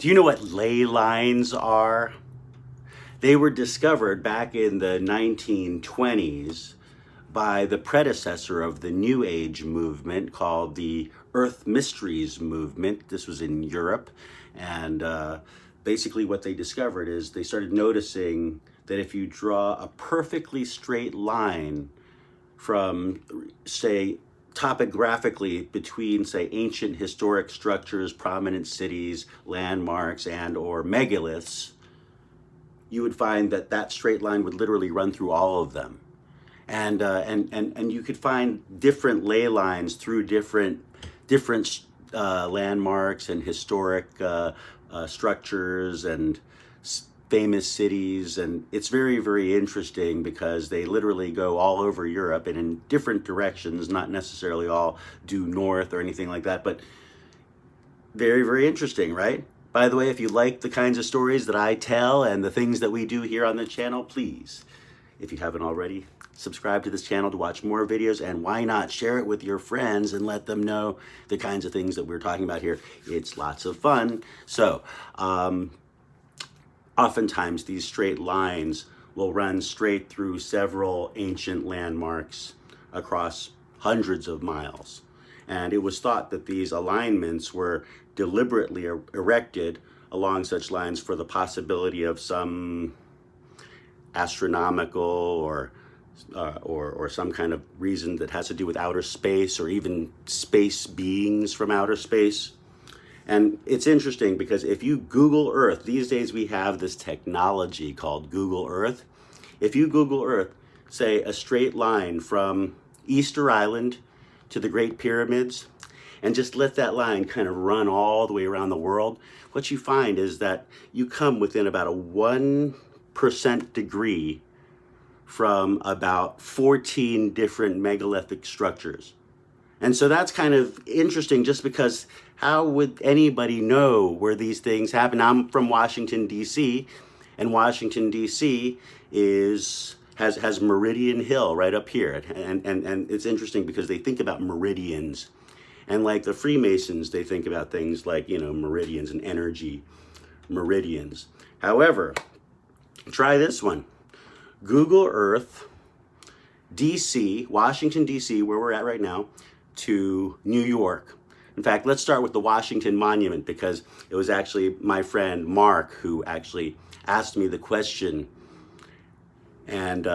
Do you know what ley lines are? They were discovered back in the 1920s by the predecessor of the New Age movement called the Earth Mysteries movement. This was in Europe. And basically what they discovered is they started noticing that if you draw a perfectly straight line from, say, topographically between, say, ancient historic structures, prominent cities, landmarks, and or megaliths, you would find that that straight line would literally run through all of them. And you could find different ley lines through different landmarks and historic structures and famous cities, and it's very, very interesting because they literally go all over Europe and in different directions, not necessarily all due north or anything like that, but very, very interesting, right? By the way, if you like the kinds of stories that I tell and the things that we do here on the channel, please, if you haven't already, subscribe to this channel to watch more videos, and why not share it with your friends and let them know the kinds of things that we're talking about here. It's lots of fun. So, oftentimes these straight lines will run straight through several ancient landmarks across hundreds of miles. And it was thought that these alignments were deliberately erected along such lines for the possibility of some astronomical or some kind of reason that has to do with outer space or even space beings from outer space. And it's interesting because if you Google Earth, these days we have this technology called Google Earth. If you Google Earth, say a straight line from Easter Island to the Great Pyramids, and just let that line kind of run all the way around the world, what you find is that you come within about a 1% degree from about 14 different megalithic structures. And so that's kind of interesting just because how would anybody know where these things happen? I'm from Washington, D.C., and Washington, D.C. has Meridian Hill right up here. And it's interesting because they think about meridians. And like the Freemasons, they think about things like, meridians and energy meridians. However, try this one. Google Earth, D.C., Washington, D.C., where we're at right now, to New York. In fact, let's start with the Washington Monument because it was actually my friend Mark who actually asked me the question. And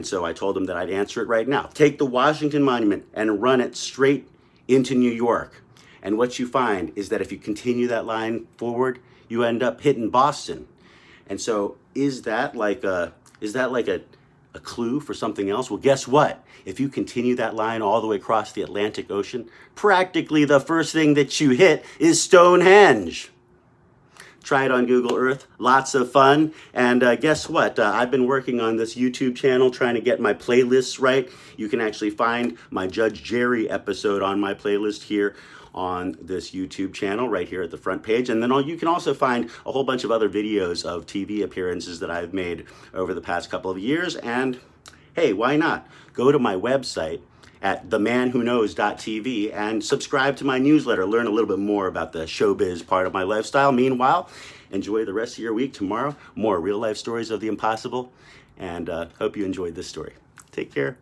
so I told him that I'd answer it right now. Take the Washington Monument and run it straight into New York. And what you find is that if you continue that line forward, you end up hitting Boston. And so is that like a clue for something else? Well, guess what? If you continue that line all the way across the Atlantic Ocean, practically the first thing that you hit is Stonehenge. Try it on Google Earth. Lots of fun. And guess what? I've been working on this YouTube channel trying to get my playlists right. You can actually find my Judge Jerry episode on my playlist here on this YouTube channel right here at the front page. And then you can also find a whole bunch of other videos of TV appearances that I've made over the past couple of years. And hey, why not? Go to my website at themanwhoknows.tv and subscribe to my newsletter. Learn a little bit more about the showbiz part of my lifestyle. Meanwhile, enjoy the rest of your week. Tomorrow, more real life stories of the impossible. And hope you enjoyed this story. Take care.